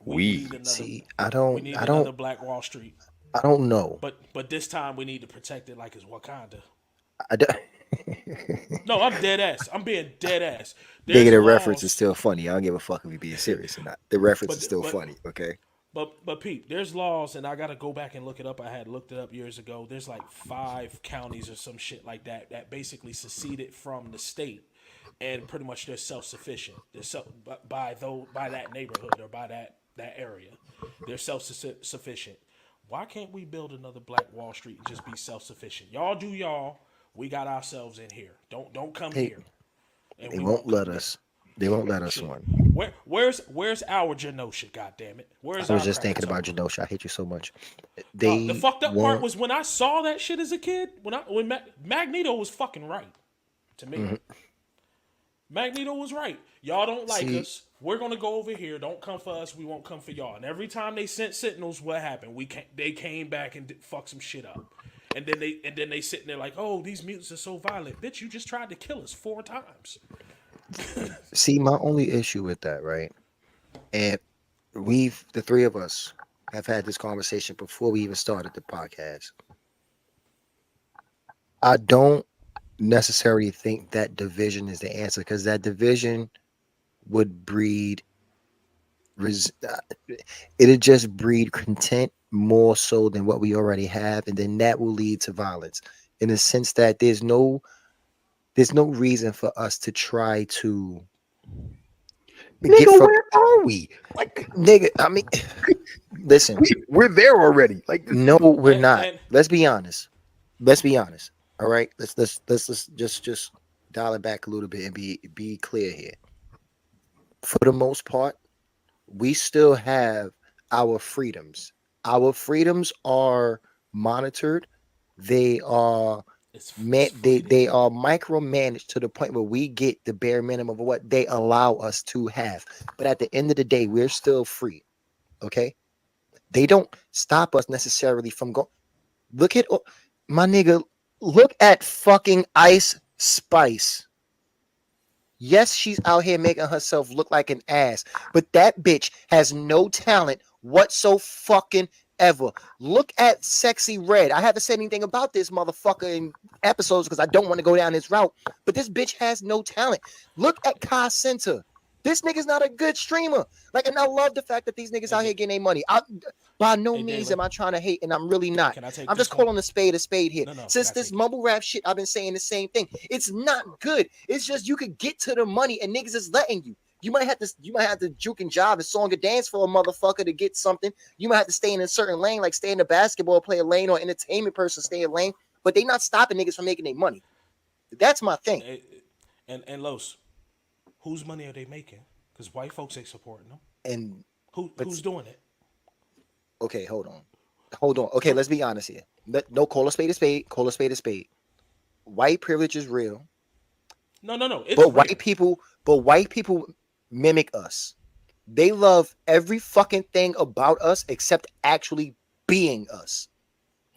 We need We. another. See, We need another Black Wall Street. I don't know. But this time we need to protect it like it's Wakanda. I don't. No, I'm dead ass. I'm being dead ass. Nigga, There's the reference is laws, still funny. I don't give a fuck if you being serious or not. The reference is but still but funny. Okay. but Pete, there's laws, and I gotta go back and look it up. I had looked it up years ago. There's like 5 counties or some shit like that that basically seceded from the state, and pretty much they're self sufficient. They're by that neighborhood or by that area, they're self sufficient. Why can't we build another Black Wall Street and just be self sufficient? Y'all do y'all. We got ourselves in here. Don't come They here, and they we won't won't let come there. us. They won't let us Shit. one. Where's our Genosha? God damn it. Where's I was our just thinking about Krakatoa? Genosha. I hate you so much. Dog, the They fucked up part won't. was when I saw that shit as a kid. When Magneto was fucking right to me. Mhm. Magneto was right. Y'all don't like See, us. We're gonna go over here. Don't come for us. We won't come for y'all. And every time they sent Sentinels, what happened? They came back and fucked some shit up. And then they sitting there like, oh, these mutants are so violent. Bitch, you just tried to kill us 4 times. my only issue with that, right? And the three of us, have had this conversation before we even started the podcast. I don't necessarily think that division is the answer because that division would breed it'd just breed content more so than what we already have, and then that will lead to violence in the sense that there's no reason for us to try to get Nigga, from where are we? Like, nigga. I mean, listen, we're there already. Like, no, we're And not. and Let's be honest. Let's be honest. All right, let's just dial it back a little bit and be clear here. For the most part, we still have our freedoms. Our freedoms are monitored. They are it's they fleeting. are micromanaged to the point where we get the bare minimum of what they allow us to have. But at the end of the day, we're still free. Okay, they don't stop us necessarily from going. Look at my nigga. Look at fucking Ice Spice. Yes, she's out here making herself look like an ass, but that bitch has no talent whatso fucking ever. Look at Sexy Red. I haven't said anything about this motherfucker in episodes because I don't want to go down this route, but this bitch has no talent. Look at Kai Center. This nigga's not a good streamer. Like, and I love the fact that these niggas out Hey, here getting their money. By no hey means am Dalen, I trying to hate, and I'm really not. can I take I'm this just one? calling a spade here. No, can Since I this take it? mumble rap shit, I've been saying the same thing. It's not good. It's just you could get to the money, and niggas is letting you. You might have to juke and jive and song and dance for a motherfucker to get something. You might have to stay in a certain lane, like stay in the basketball player lane or entertainment person stay in lane. But they not stopping niggas from making their money. That's my thing. Eh, and Los, whose money are they making? Because white folks ain't supporting them. And but Who's doing it? okay, hold on. Okay, What? let's be honest here. No, call a spade a spade. Call a spade a spade. White privilege is real, No. It's but white real. people, but white people mimic us. They love every fucking thing about us except actually being us.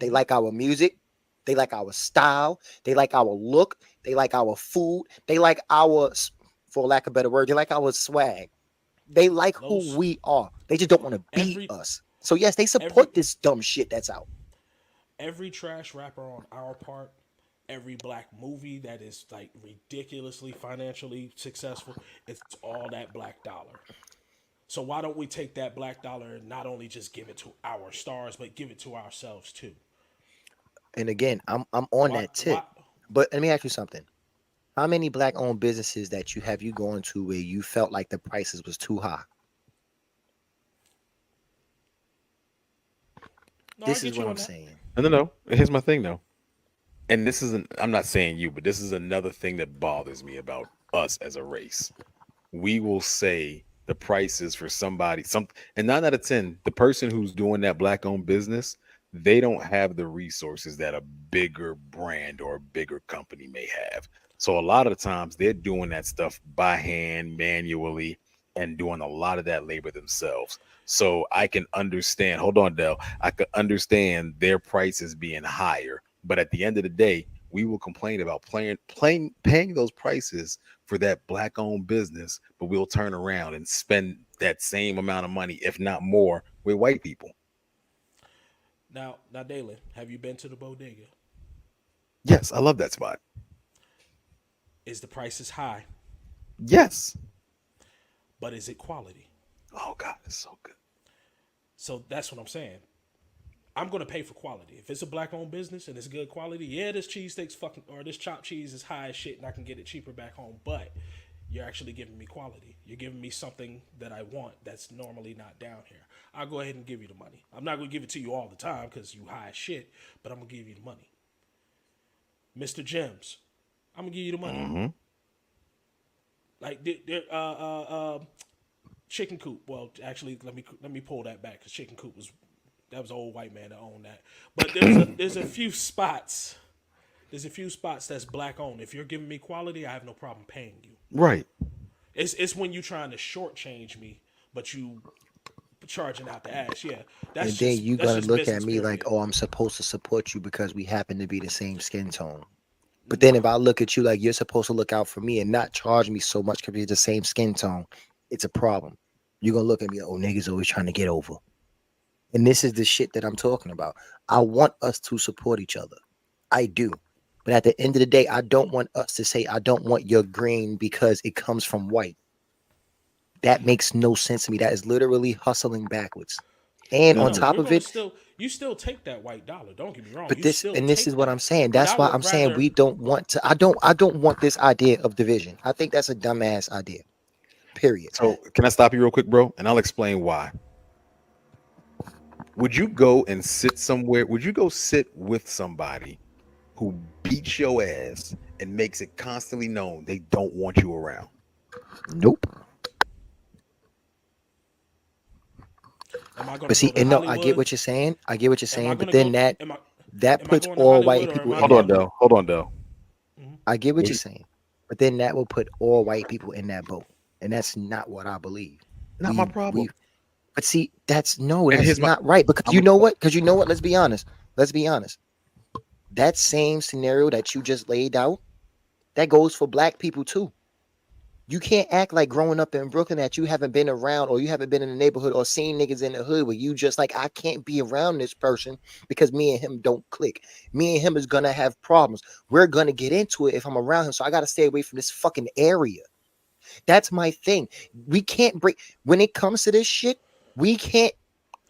They Hmm. like our music. They like our style. They like our look. They like our food. They like for lack of a better word, they like our swag. They like who Los, we are. They just don't want to be every us. So yes, they every support this dumb shit that's out. every trash rapper on our part, every black movie that is like ridiculously financially successful, it's all that black dollar. So why don't we take that black dollar and not only just give it to our stars, but give it to ourselves too? And again, I'm on Why? that tip. Why? But let me ask you something. How many black owned businesses that you gone to where you felt like the prices was too high? No, I This is get what you I'm on that. saying. no. Here's my thing, though. And this isn't, I'm not saying you, but this is another thing that bothers me about us as a race. We will say the prices for and 9 out of 10, the person who's doing that black owned business, they don't have the resources that a bigger brand or a bigger company may have. So a lot of the times they're doing that stuff by hand, manually, and doing a lot of that labor themselves. So I can understand, hold on, Dell, I could understand their prices being higher. But at the end of the day, we will complain about paying those prices for that black owned business, but we'll turn around and spend that same amount of money, if not more, with white people. Now, Dalen, have you been to the bodega? Yes, I love that spot. Is the prices high, Yes. but is it quality? Oh God, it's so good. So that's what I'm saying. I'm gonna pay for quality. If it's a black owned business and it's good quality, yeah, this cheesesteak's fucking or this chopped cheese is high as shit and I can get it cheaper back home. But you're actually giving me quality. You're giving me something that I want that's normally not down here. I'll go ahead and give you the money. I'm not gonna give it to you all the time because you high as shit, but I'm gonna give you the money. Mr. Gems, I'm gonna give you the money. Mm-hmm. Like Chicken Coop. Well, actually, let me pull that back because Chicken Coop was that was an old white man that owned that. But there's a few spots. There's a few spots that's black owned. If you're giving me quality, I have no problem paying you. Right. It's when you trying to shortchange me, but you charging out the ass. Yeah, that's And then just you that's gonna just look at business, me like, period. oh, I'm supposed to support you because we happen to be the same skin tone. But then if I look at you like you're supposed to look out for me and not charge me so much because we're the same skin tone, it's a problem. You're gonna look at me, oh, niggas always trying to get over. And this is the shit that I'm talking about. I want us to support each other. I do. But at the end of the day, I don't want us to say, I don't want your green because it comes from white. That makes no sense to me. That is literally hustling backwards. And No, on no. top We're of gonna it, still you still take that white dollar. Don't get me wrong. but You this still and this is take what I'm that. saying. But That's I why would I'm saying rather we don't want to. I don't want this idea of division. I think that's a dumbass idea. Period. So can I stop you real quick, bro? And I'll explain why. Would you go and sit somewhere? Would you go sit with somebody who beats your ass and makes it constantly known they don't want you around? Nope. am I gonna But go see, to and no, I get Hollywood? what you're saying. I get what you're Am I saying. But gonna then go that am I puts going to all Hollywood white or people am I in Hold on, that going boat. Dell. Hold on, Dell. I get what What you're do saying. But then that will put all white people in that boat. And that's not what I believe. Not my We problem. but see, that's And that's here's my. not right. Because I'm you a, know what? Because you know what? Let's be honest. Let's be honest. That same scenario that you just laid out, that goes for black people too. You can't act like growing up in Brooklyn that you haven't been around or you haven't been in the neighborhood or seen niggas in the hood where you just like, I can't be around this person because me and him don't click. Me and him is gonna have problems. We're gonna get into it if I'm around him. So I gotta stay away from this fucking area. That's my thing. We can't break when it comes to this shit, we can't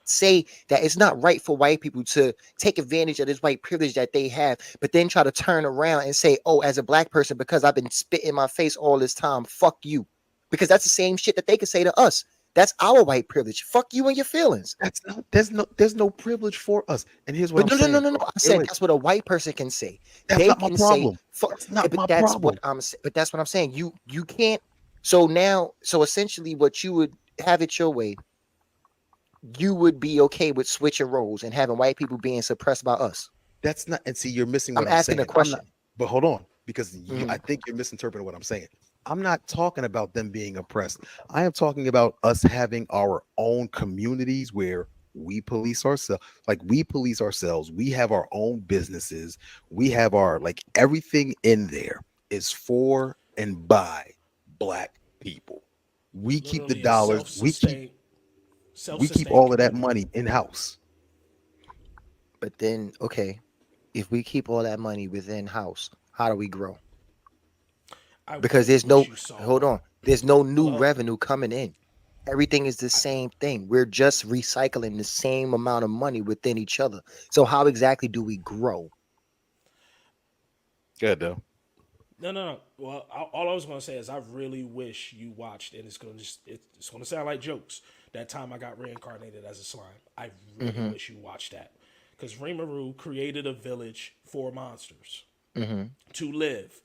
say that it's not right for white people to take advantage of this white privilege that they have, but then try to turn around and say, oh, as a black person, because I've been spit in my face all this time, fuck you. Because that's the same shit that they could say to us. That's our white privilege. Fuck you and your feelings. that's not. There's no privilege for us. And here's what But I'm no, no, no, saying, no, no. bro. I Wait, said wait. that's what a white person can say. That's They not my can say, problem. fuck. That's not But my that's what problem. I'm. But that's what I'm saying. You can't. So now, so essentially, what you would have it your way, you would be okay with switching roles and having white people being suppressed by us. That's not. And see, you're missing I'm what I'm asking a saying. I'm not. question. But hold on, because I Mhm. think you're misinterpreting what I'm saying. I'm not talking about them being oppressed. I am talking about us having our own communities where we police ourselves. Like we police ourselves. We have our own businesses. We have our like everything in there is for and by black people. We keep the literally a dollars. We keep self-sustained all of that community. money in house. But then, okay, if we keep all that money within house, how do we grow? I Because really there's no, wish you hold saw. on, there's no new Hello. revenue coming in. Everything is the same thing. We're just recycling the same amount of money within each other. So how exactly do we grow? Good though. No, no, no. Well, all I was gonna say is I really wish you watched, and it's gonna sound like jokes. That time I got reincarnated as a slime. I really Mm-hmm. wish you watched that because Rimuru created a village for monsters Mm-hmm. to live,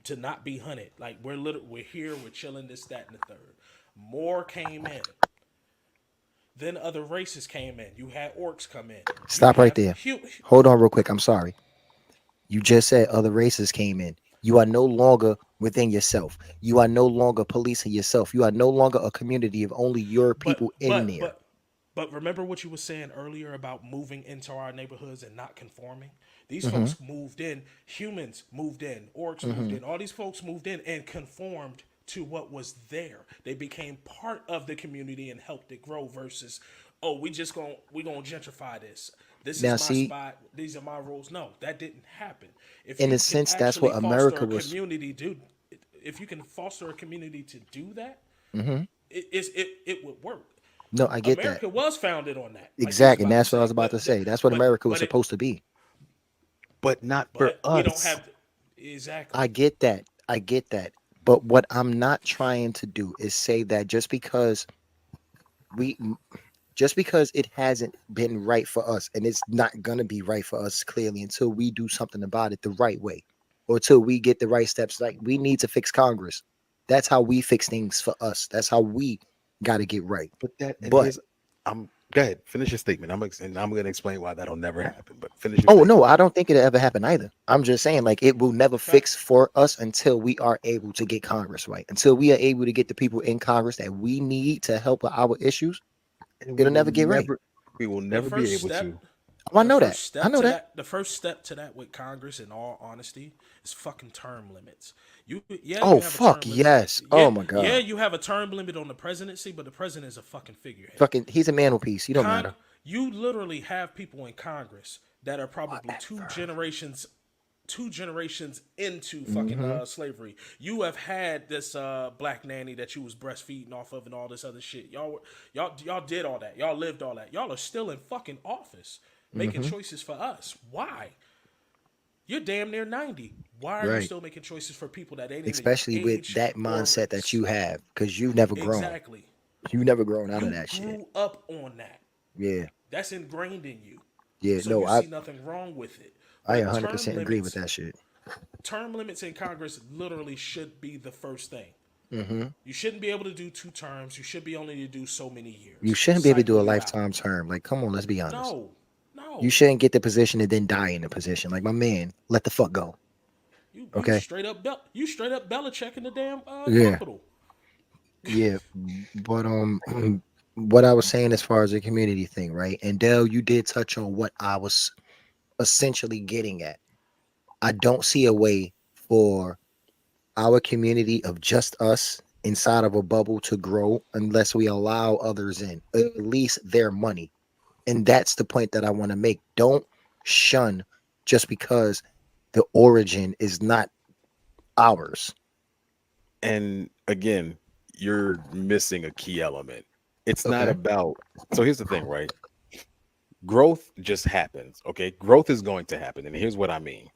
to not be hunted. Like we're here, we're chilling, this, that, and the third. More came in. Then other races came in. You had orcs come in. You Stop right have there. Hold on real quick. I'm sorry. You just said other races came in. You are no longer within yourself. You are no longer policing yourself. You are no longer a community of only your But people in but there. but but remember what you were saying earlier about moving into our neighborhoods and not conforming? These Mm-hmm. folks moved in, humans moved in, orcs moved Mm-hmm. in, all these folks moved in and conformed to what was there. They became part of the community and helped it grow versus, oh, we gonna gentrify this. This Now, is my see, spot. These are my rules. No, that didn't happen. If in you a can sense, that's actually what foster America a was. community, dude, if you can foster a community to do that, Hmm. it would work. No, I get that. America was founded on that, like you was Exactly. And about to that's what I was say. about to say. That's what America was But it supposed to be. But not for but we don't us. have exactly. I get that. I get that. But what I'm not trying to do is say that we just because it hasn't been right for us, and it's not gonna be right for us clearly until we do something about it the right way, or until we get the right steps. Like, we need to fix Congress. That's how we fix things for us. That's how we got to get right. But that and But here's I'm go ahead, finish your statement. And I'm gonna explain why that'll never happen. But finish your oh statement. no, I don't think it'll ever happen either. I'm just saying, like, it will never fix for us until we are able to get Congress right. Until we are able to get the people in Congress that we need to help with our issues, And it'll never get right. we will The never be first able step to. Oh, I the know that. first I step know to that. that the first step to that with Congress, in all honesty, is fucking term limits. You Oh, have a fuck term limit. yes. Yeah, Oh my yeah, God. you have a term limit on the presidency, but the president is a fucking figurehead. Fucking, he's a mantelpiece. He don't matter. You literally have people in Congress that are probably two generations into fucking Mm-hmm. slavery. You have had this black nanny that you was breastfeeding off of and all this other shit. Y'all did all that. Y'all lived all that. Y'all are still in fucking office making Mm-hmm. choices for us. Why? You're damn near 90. Why are you Right. still making choices for people that ain't even Especially your with age that or mindset that you have, because you've never grown. exactly? You never grown out of You that shit. grew up on that. Yeah. That's ingrained in you. Yeah. So No, you see nothing wrong with it. I But 100% agree with that shit. term limits in Congress literally should be the first thing. Mm-hmm. You shouldn't be able to do 2 terms. You should be only to do so many years. You shouldn't be able to do Cycle a you out. lifetime term. Like, come on, let's be honest. No, You shouldn't get the position and then die in the position. Like, my man, let the fuck go. you Okay. straight up Belichick in the damn Yeah. Capitol. Yeah. But what I was saying as far as the community thing, right? And Dale, you did touch on what I was essentially getting at. I don't see a way for our community of just us inside of a bubble to grow unless we allow others in, at least their money. And that's the point that I want to make. Don't shun just because the origin is not ours. And again, you're missing a key element. It's not Okay. about so here's the thing, right? Growth just happens. Okay. Growth is going to happen. And here's what I mean.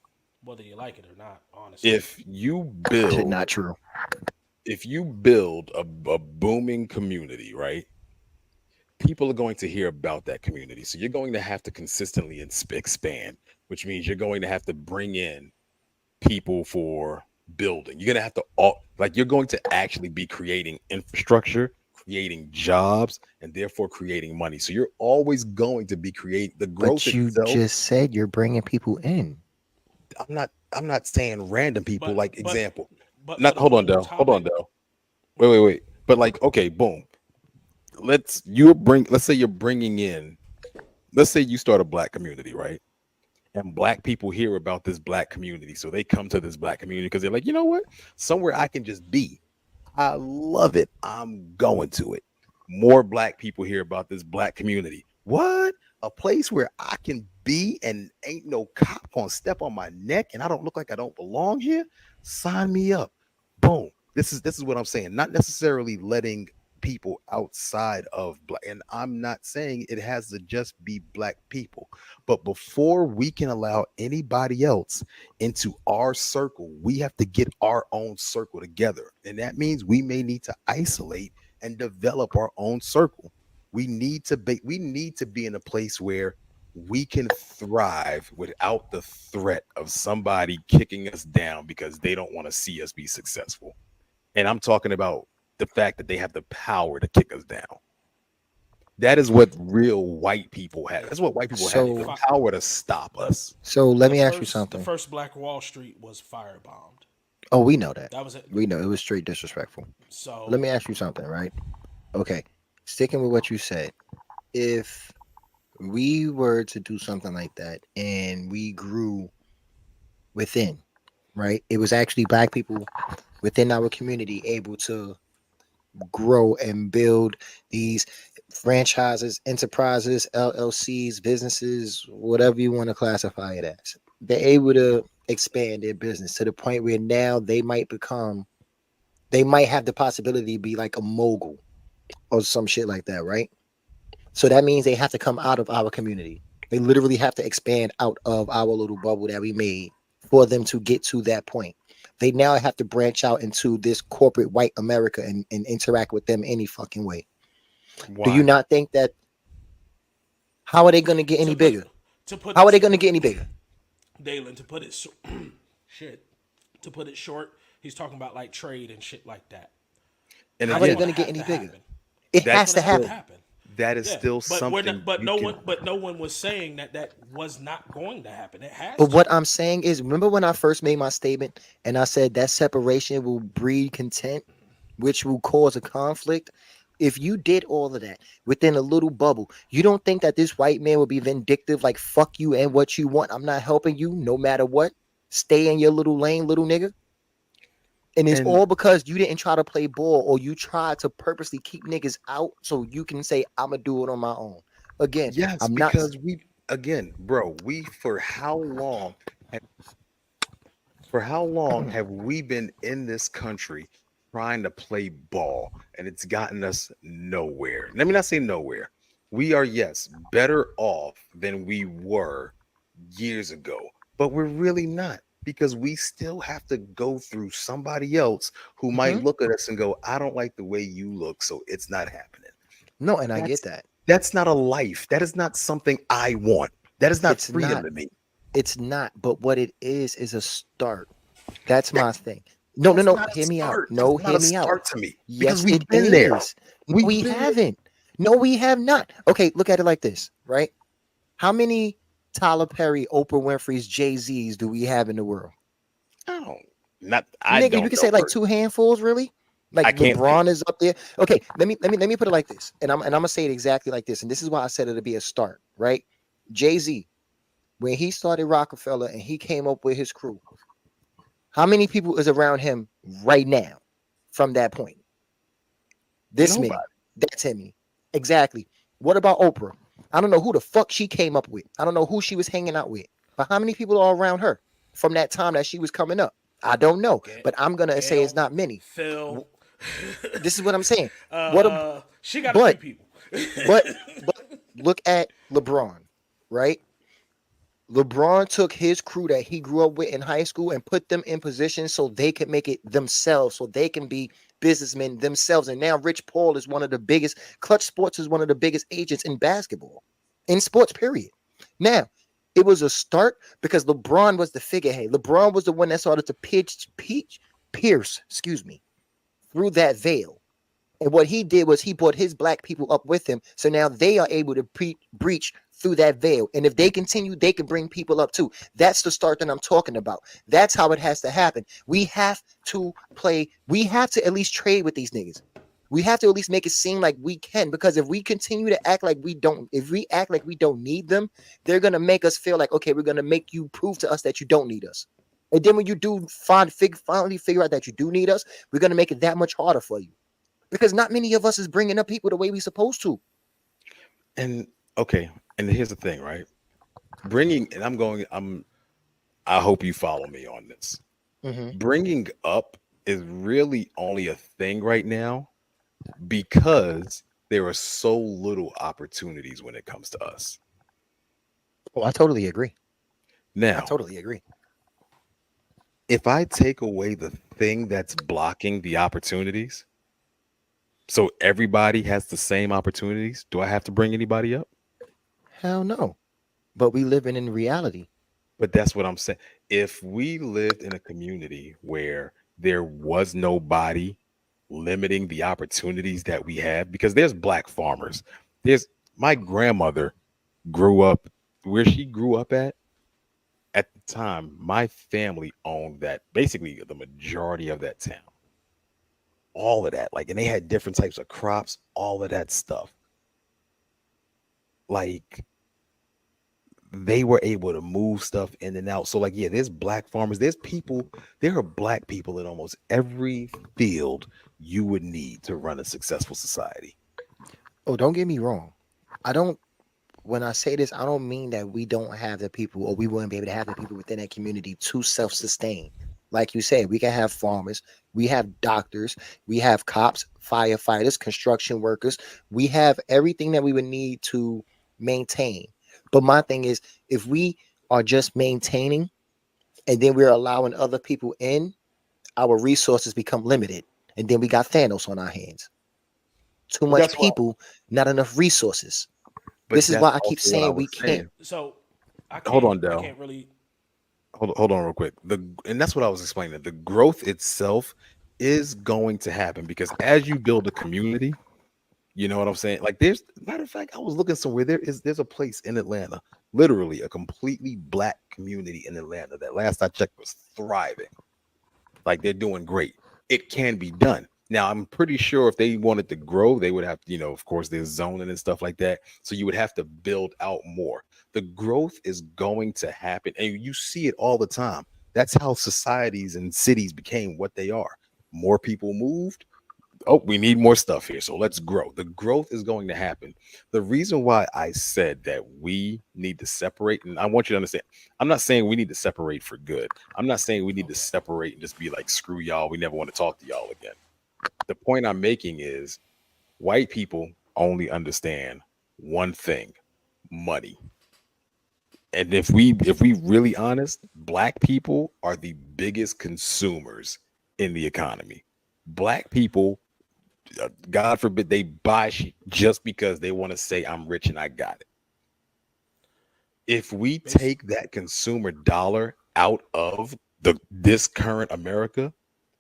Whether you like it or not, honestly. If you build Not true. a booming community, right? People are going to hear about that community. So you're going to have to consistently expand, which means you're going to have to bring in people for building. You're going to have to you're going to actually be creating infrastructure, creating jobs, and therefore creating money. So you're always going to be creating the growth But you itself. just said you're bringing people in. I'm not saying random people. But- Like but- example, but not for the hold on, whole Dell. Hold on, topic- Dell. Wait. But like, okay, boom. Let's say you're bringing in. Let's say you start a black community, right? And black people hear about this black community, so they come to this black community because they're like, you know what? Somewhere I can just be. I love it. I'm going to it. More black people hear about this black community. What? A place where I can be and ain't no cop gonna step on my neck and I don't look like I don't belong here? Sign me up. Boom. This is what I'm saying. Not necessarily letting people outside of black, and I'm not saying it has to just be black people, but before we can allow anybody else into our circle, we have to get our own circle together, and that means we may need to isolate and develop our own circle. We need to be in a place where we can thrive without the threat of somebody kicking us down because they don't want to see us be successful. And I'm talking about the fact that they have the power to kick us down. That is what real white people have. That's what white people have, So- the power to stop us. So let The me ask you first- something. The first Black Wall Street was firebombed. Oh, we know that. That was it. We know it was straight disrespectful. So Let me ask you something, right? Okay. Sticking with what you said, if we were to do something like that and we grew within, right? It was actually black people within our community able to grow and build these franchises, enterprises, LLCs, businesses, whatever you want to classify it as. They're able to expand their business to the point where now they might have the possibility to be like a mogul or some shit like that, right? So that means they have to come out of our community. They literally have to expand out of our little bubble that we made for them to get to that point. They now have to branch out into this corporate white America and interact with them any fucking way. Do you Why? not think that? How are they going to get any To put bigger? to put How are it, they going to get any bigger? Dalen, to put it shit. To put it short, he's talking about like trade and shit like that. And How are they It's again, going to get have any to bigger? happen. It that's has to Gonna have to happen. happen. that is Yeah, still but we're something not. But you no can. one. But no one was saying that that was not going to happen. It has. But to. what I'm saying is, remember when I first made my statement and I said that separation will breed content, which will cause a conflict? If you did all of that within a little bubble, you don't think that this white man will be vindictive, like fuck you and what you want? I'm not helping you no matter what. Stay in your little lane, little nigga. And it's And all because you didn't try to play ball or you tried to purposely keep niggas out so you can say, I'm going to do it on my own. Again, yes, I'm not. because we again, bro, we for how long have we been in this country trying to play ball and it's gotten us nowhere? Let me not say nowhere. We are, yes, better off than we were years ago, but we're really not because we still have to go through somebody else who might Mhm. look at us and go, I don't like the way you look, so it's not happening. No, and I get That's that. that's not a life. That is not something I want. That is not It's freedom not. to me. It's not. But what it is a start. That's That my thing. No, no, That's no. not a Hear me out. start. That's No, not hear a me out. start to me because Yes, it we've been there. is. No, We've we been there. haven't. No, we have not. Okay, look at it like this, right? How many Tyler Perry, Oprah Winfrey's, Jay-Z's do we have in the world? I don't not I Nigga, you don't can know say like person. two handfuls, really? Like I can't think. LeBron is up there. Okay, let me put it like this. And I'm gonna say it exactly like this. And this is why I said it'll be a start, right? Jay-Z, when he started Rockefeller and he came up with his crew, how many people is around him right now from that point? This many. Nobody. That's him. Exactly. What about Oprah? I don't know who the fuck she came up with. I don't know who she was hanging out with. But how many people are around her from that time that she was coming up? I don't know. But I'm gonna say it's Gail, not many. Phil. This is what I'm saying. What a She got a few but people. but look at LeBron, right? LeBron took his crew that he grew up with in high school and put them in position so they could make it themselves, so they can be businessmen themselves. And now Rich Paul is one of the biggest, Clutch Sports is one of the biggest agents in basketball, in sports, period. Now, it was a start because LeBron was the figurehead. LeBron was the one that started to pierce, excuse me, through that veil. And what he did was he brought his black people up with him. So now they are able to breach through that veil. And if they continue, they can bring people up too. That's the start that I'm talking about. That's how it has to happen. We have to play. We have to at least trade with these niggas. We have to at least make it seem like we can, because if we continue to act like we don't, if we act like we don't need them, they're going to make us feel like, okay, we're going to make you prove to us that you don't need us. And then when you do finally figure out that you do need us, we're going to make it that much harder for you, because not many of us is bringing up people the way we supposed to. And okay, and here's the thing, right? Bringing and I hope you follow me on this. Mm-hmm. Bringing up is really only a thing right now because there are so little opportunities when it comes to us. Oh, I totally agree. I Now, totally agree. if I take away the thing that's blocking the opportunities, so everybody has the same opportunities, do I have to bring anybody up? Hell no. But we living in reality. But that's what I'm saying. If we lived in a community where there was nobody limiting the opportunities that we have, because there's black farmers. There's my grandmother grew up where she grew up at the time, my family owned that basically the majority of that town. All of that. Like, and they had different types of crops, all of that stuff. Like they were able to move stuff in and out. So, like, yeah, there's black farmers, there's people, there are black people in almost every field you would need to run a successful society. Oh, don't get me wrong. I don't when I say this, I don't mean that we don't have the people or we wouldn't be able to have the people within that community to self-sustain. Like you said, we can have farmers, we have doctors, we have cops, firefighters, construction workers. We have everything that we would need to maintain. But my thing is, if we are just maintaining and then we're allowing other people in, our resources become limited. And then we got Thanos on our hands. Too But much that's why, people, not enough resources. but This is that's why I keep also what I saying was we can't. saying. So Hold on, I Dell. can't really. Hold on real quick. And that's what I was explaining. The growth itself is going to happen because as you build a community, you know what I'm saying? Like there's matter of fact, I was looking somewhere. There's a place in Atlanta, literally a completely black community in Atlanta that last I checked was thriving. Like they're doing great. It can be done. Now, I'm pretty sure if they wanted to grow, they would have, of course, there's zoning and stuff like that. So you would have to build out more. The growth is going to happen, and you see it all the time. That's how societies and cities became what they are. More people moved. Oh, we need more stuff here. So let's grow. The growth is going to happen. The reason why I said that we need to separate, and I want you to understand, I'm not saying we need to separate for good. I'm not saying we need to Okay. separate and just be like, screw y'all. We never want to talk to y'all again. The point I'm making is white people only understand one thing: money. And if we really honest, black people are the biggest consumers in the economy. Black people, God forbid, they buy shit just because they want to say I'm rich and I got it. If we Base. take that consumer dollar out of this current America,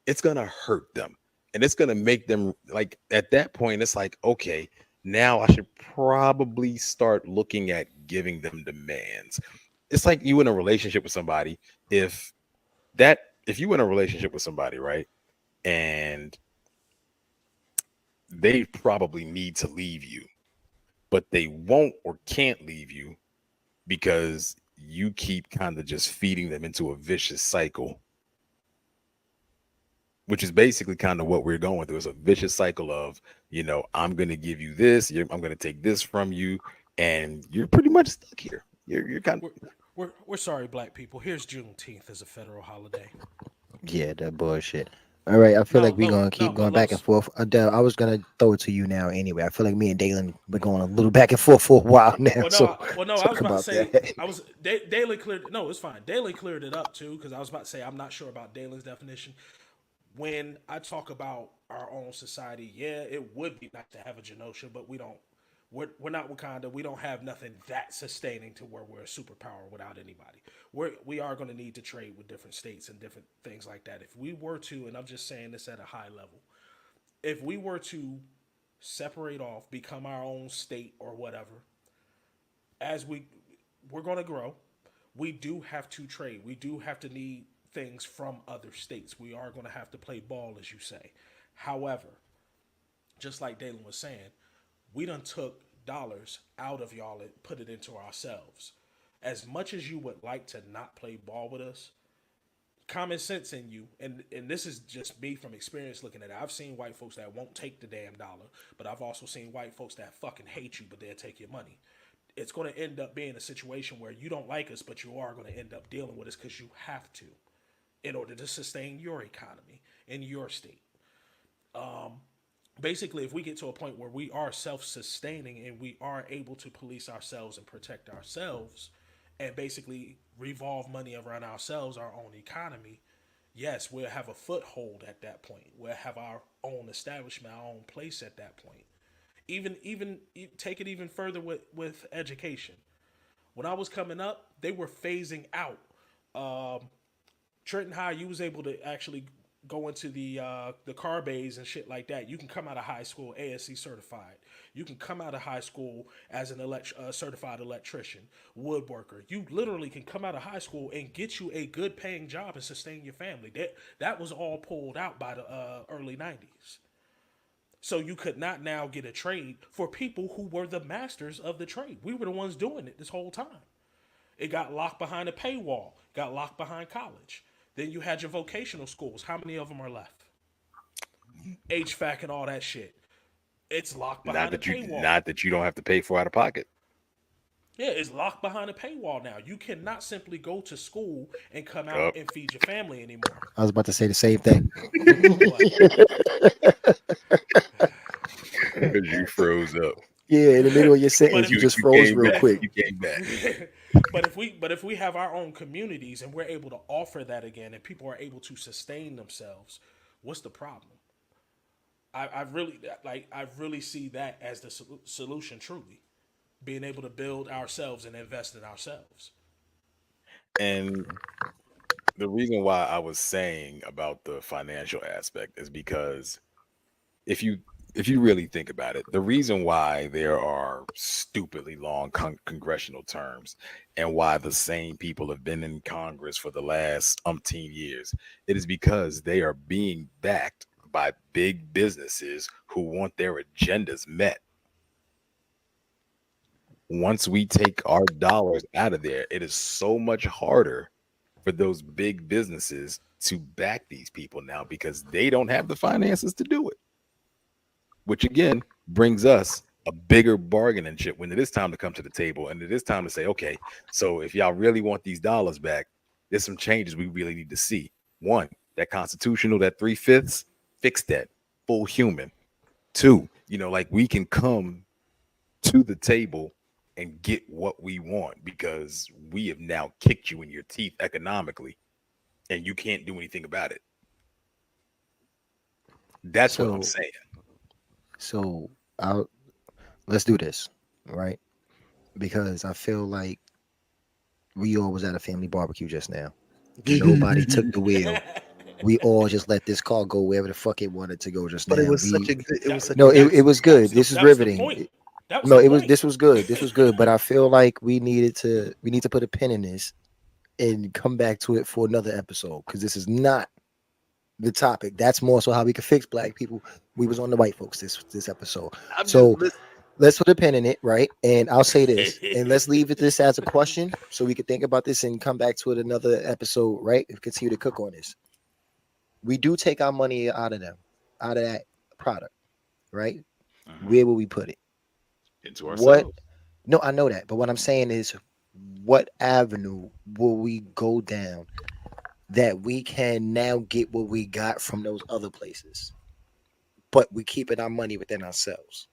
it's gonna hurt them. And it's gonna make them like at that point, it's like, okay, now I should probably start looking at giving them demands. It's like you in a relationship with somebody. If if you in a relationship with somebody, right? And they probably need to leave you, but they won't or can't leave you because you keep kind of just feeding them into a vicious cycle, which is basically kind of what we're going through. It's a vicious cycle of, I'm going to give you this, I'm going to take this from you, and you're pretty much stuck here. You're kind We're, we're sorry, black people. Here's Juneteenth as a federal holiday. Yeah, that bullshit. All right, I feel No, like we're Lo, gonna no, keep but going back and Los. forth. Adele, I was gonna throw it to you now anyway. I feel like me and Dalen been going a little back and forth for a while now. So I talk was about to about say that. I was Daily cleared. No, it's fine. Daily cleared it up too because I was about to say I'm not sure about Dalen's definition. When I talk about our own society, yeah, it would be nice to have a Genosha, but we don't. We're not Wakanda. We don't have nothing that sustaining to where we're a superpower without anybody. We are going to need to trade with different states and different things like that. If we were to, and I'm just saying this at a high level, if we were to separate off, become our own state or whatever, as we're going to grow, we do have to trade. We do have to need things from other states. We are going to have to play ball, as you say. However, just like Dalen was saying, we done took dollars out of y'all and put it into ourselves. As much as you would like to not play ball with us, common sense in you, and this is just me from experience looking at it. I've seen white folks that won't take the damn dollar, but I've also seen white folks that fucking hate you, but they'll take your money. It's going to end up being a situation where you don't like us, but you are going to end up dealing with us because you have to in order to sustain your economy in your state. Basically, if we get to a point where we are self-sustaining and we are able to police ourselves and protect ourselves and basically revolve money around ourselves, our own economy, yes, we'll have a foothold at that point. We'll have our own establishment, our own place at that point. Even take it even further with education. When I was coming up, they were phasing out Trenton High. You was able to actually go into the car bays and shit like that. You can come out of high school ASC certified. You can come out of high school as an certified electrician, woodworker. You literally can come out of high school and get you a good paying job and sustain your family. That was all pulled out by the early 90s. So you could not now get a trade for people who were the masters of the trade. We were the ones doing it this whole time. It got locked behind a paywall, got locked behind college. Then you had your vocational schools. How many of them are left? HVAC and all that shit. It's locked behind a paywall. not that you don't have to pay for out of pocket. Yeah, it's locked behind a paywall now. You cannot simply go to school and come Yup. out and feed your family anymore. I was about to say the same thing. Because you froze up. Yeah, in the middle of your sentence, if you you- just You froze came real back. quick. You came back. but if we have our own communities and we're able to offer that again, and people are able to sustain themselves, what's the problem? I really see that as the solution. Truly, being able to build ourselves and invest in ourselves. And the reason why I was saying about the financial aspect is because if you really think about it, the reason why there are stupidly long congressional terms and why the same people have been in Congress for the last umpteen years, it is because they are being backed by big businesses who want their agendas met. Once we take our dollars out of there, it is so much harder for those big businesses to back these people now because they don't have the finances to do it. Which again brings us a bigger bargaining chip when it is time to come to the table and it is time to say, okay, so if y'all really want these dollars back, there's some changes we really need to see. One, that constitutional, that 3/5, fix that, full human. Two, like we can come to the table and get what we want because we have now kicked you in your teeth economically and you can't do anything about it. That's what I'm So, saying. so let's do this, right? Because I feel like we all was at a family barbecue just now. Nobody took the wheel. We all just let this car go wherever the fuck it wanted to go just But now. it was We such a good. It was such no, a it was good. This is That was the riveting. point. That was No, the it was point. this was good. This was good. But I feel like we need to put a pin in this and come back to it for another episode because this is not the topic. That's more so how we can fix black people. We was on the white folks this episode. I'm So just let's put a pin in it, right? And I'll say this, and let's leave it this as a question so we can think about this and come back to it another episode, right? And continue to cook on this. We do take our money out of them, out of that product, right? Where will we put it? Into What? ourselves. No, I know that, but what I'm saying is, what avenue will we go down that we can now get what we got from those other places, but we keeping our money within ourselves,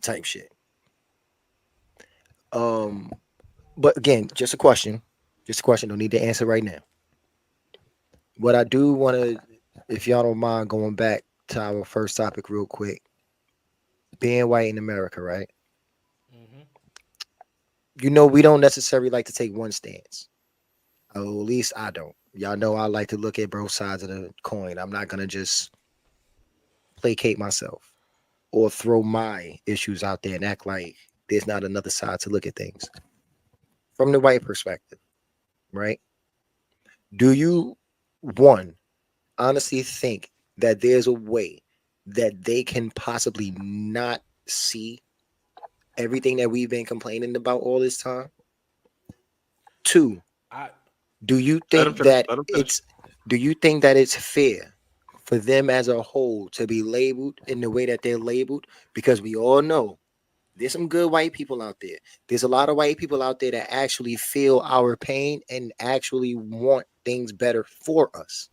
type shit. But again, just a question. Just a question. Don't need to answer right now. What I do want to, if y'all don't mind going back to our first topic real quick, being white in America, right? Mhm. We don't necessarily like to take one stance. Or at least I don't. Y'all know I like to look at both sides of the coin. I'm not gonna just placate myself or throw my issues out there and act like there's not another side to look at things. From the white perspective, right? Do you, one, honestly think that there's a way that they can possibly not see everything that we've been complaining about all this time? Two, I do you Let him think finish. that Let him finish. it's fair for them as a whole to be labeled in the way that they're labeled? Because we all know there's some good white people out there. There's a lot of white people out there that actually feel our pain and actually want things better for us.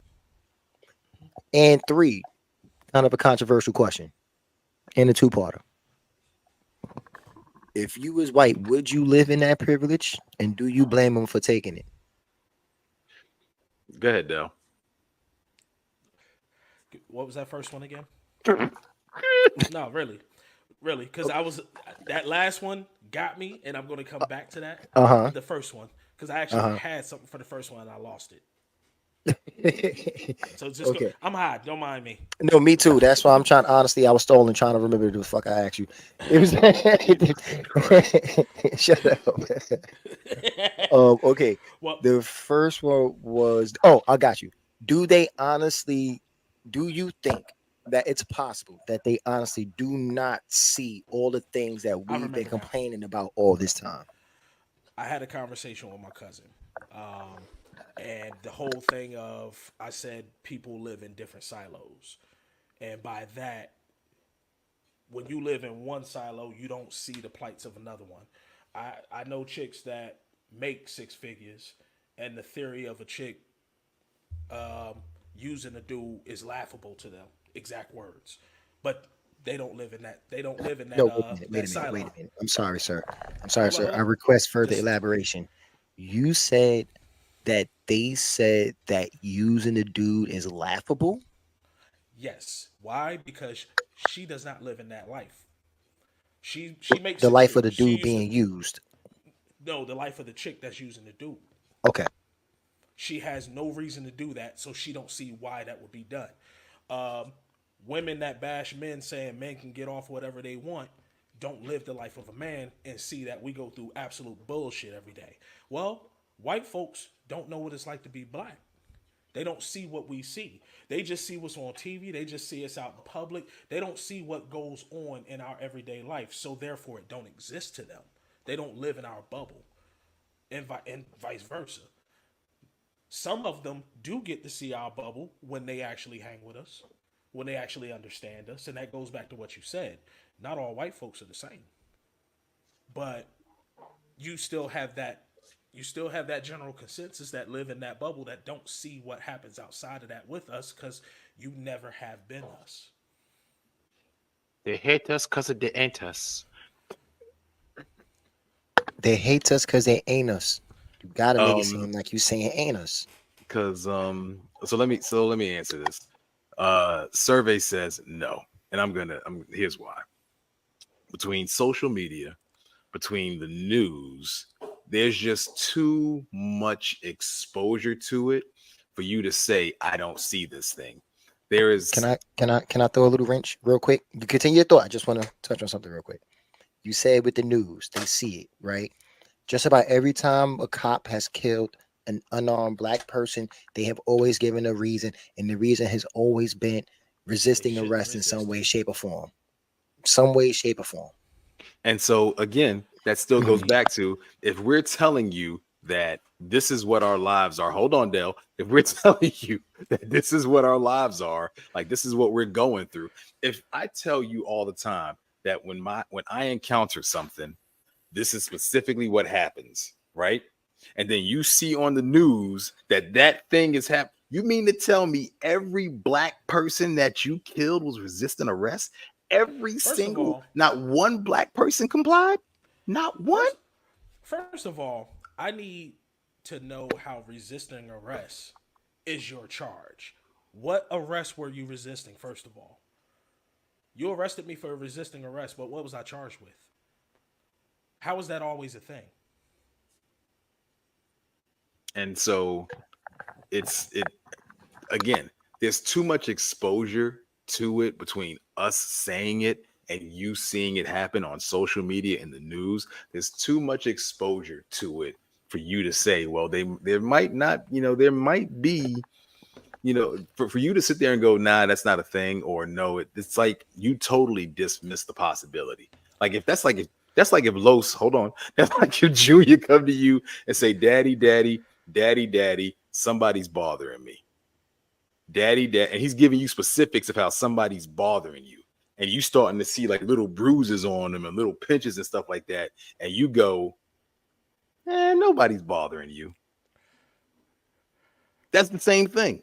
And three, kind of a controversial question and a two-parter. If you was white, would you live in that privilege? And do you blame them for taking it? Go ahead, Dell. What was that first one again? No, really, because I was that last one got me, and I'm going to come back to that. Uh-huh. The first one, because I actually had something for the first one and I lost it. So just Okay. I'm high. Don't mind me. No, me too. That's why I'm trying. Honestly, I was stolen trying to remember the fuck I asked you. It was. Shut up. Okay. Well, The first one was. Oh, I got you. Do they honestly? Do you think that it's possible that they honestly do not see all the things that we've remember been now. complaining about all this time? I had a conversation with my cousin, and the whole thing of I said people live in different silos, and by that, when you live in one silo, you don't see the plights of another one. I know chicks that make six figures, and the theory of a chick using a dude is laughable to them. Exact words, but they don't live in that. They don't live in that. No, That wait a silo. minute. I'm sorry, sir. I'm sorry, Hold on, sir. hold I on. request further Just elaboration. You said that they said that using the dude is laughable. yes. Why? Because she does not live in that life. She makes The six life of the figures. She dude used to being used. know the life of the chick that's using the dude. Okay. She has no reason to do that, so she don't see why that would be done. Um, Women that bash men saying men can get off whatever they want don't live the life of a man and see that we go through absolute bullshit every day. Well, white folks don't know what it's like to be black. They don't see what we see. They just see what's on TV. They just see us out in public. They don't see what goes on in our everyday life. So therefore, it don't exist to them. They don't live in our bubble, and vice versa. Some of them do get to see our bubble when they actually hang with us, when they actually understand us, and that goes back to what you said. Not all white folks are the same, but you still have that. You still have that general consensus that live in that bubble that don't see what happens outside of that with us because you never have been us. They hate us because of the ain't us. They hate us because they ain't us. You gotta make it Um, seem like you saying ain't us. because so let me answer this. Survey says no, and here's why. Between social media, between the news, there's just too much exposure to it for you to say I don't see this thing. There is Can I throw a little wrench real quick? You continue your thought. I just want to touch on something real quick. You said with the news, they see it, right? Just about every time a cop has killed an unarmed black person, they have always given a reason, and the reason has always been resisting shouldn't arrest in some resist way, it. shape, or form. Some way, shape, or form. And so again, that still goes Mhm. back to if we're telling you that this is what our lives are. Hold on, Dale. If we're telling you that this is what our lives are, like this is what we're going through. If I tell you all the time that when I encounter something, this is specifically what happens, right? And then you see on the news that that thing is happening. You mean to tell me every black person that you killed was resisting arrest? Every First of single, all, not one black person complied? Not one? first first of all, I need to know how resisting arrest is your charge. What arrest were you resisting? First of all, you arrested me for resisting arrest, but what was I charged with? How is that always a thing? And so it again, there's too much exposure to it between us saying it and you seeing it happen on social media and the news. There's too much exposure to it for you to say, well, there might not, there might be, for you to sit there and go, nah, that's not a thing, or no, it's like you totally dismiss the possibility. Like if that's like if Los, hold on, that's like if Junior come to you and say, daddy, daddy, daddy, daddy, somebody's bothering me. Daddy, dad, and he's giving you specifics of how somebody's bothering you, and you starting to see like little bruises on them and little pinches and stuff like that, and you go, nobody's bothering you. That's the same thing.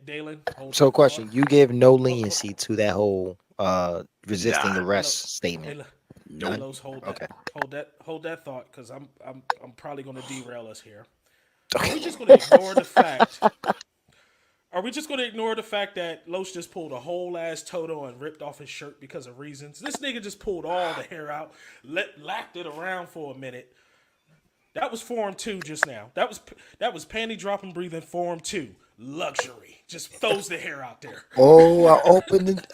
Dalen, hold So, that question: thought. you give no leniency to that whole resisting Nah, arrest Hey, statement. nope. Los, Okay. hold that thought, because I'm probably going to derail us here. Are Okay. we just going to ignore the fact? Are we just going to ignore the fact that Los just pulled a whole ass Toto and ripped off his shirt because of reasons? This nigga just pulled all the hair out, lapped it around for a minute. That was form 2 just now. That was panty dropping breathing form 2. Luxury. Just throws the hair out there. Oh, I opened it.